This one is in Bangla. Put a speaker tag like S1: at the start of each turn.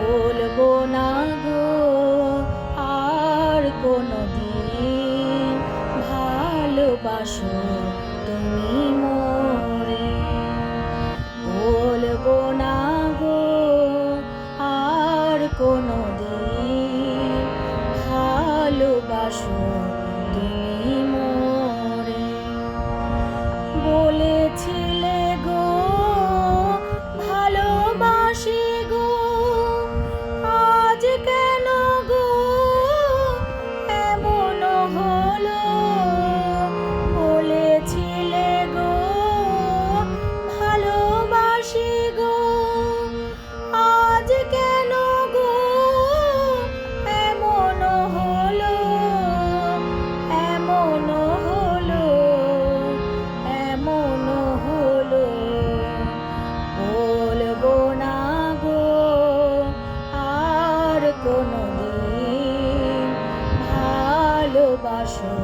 S1: বলবো না গো আর কোনদিন ভালোবাসো তুমি মোরে। বলবো না গো আর কোনদিন ভালোবাসো তুমি মোরে। বলেছিলে গো ভালোবাসি গো, আজ কেন গো এমন হলো। বলেছিলে গো ভালোবাসি গো, আজ কেন গো এমন হলো। এমন হলো, এমন হলো। বলবো না গো আর কোনদিন ভালোবাসো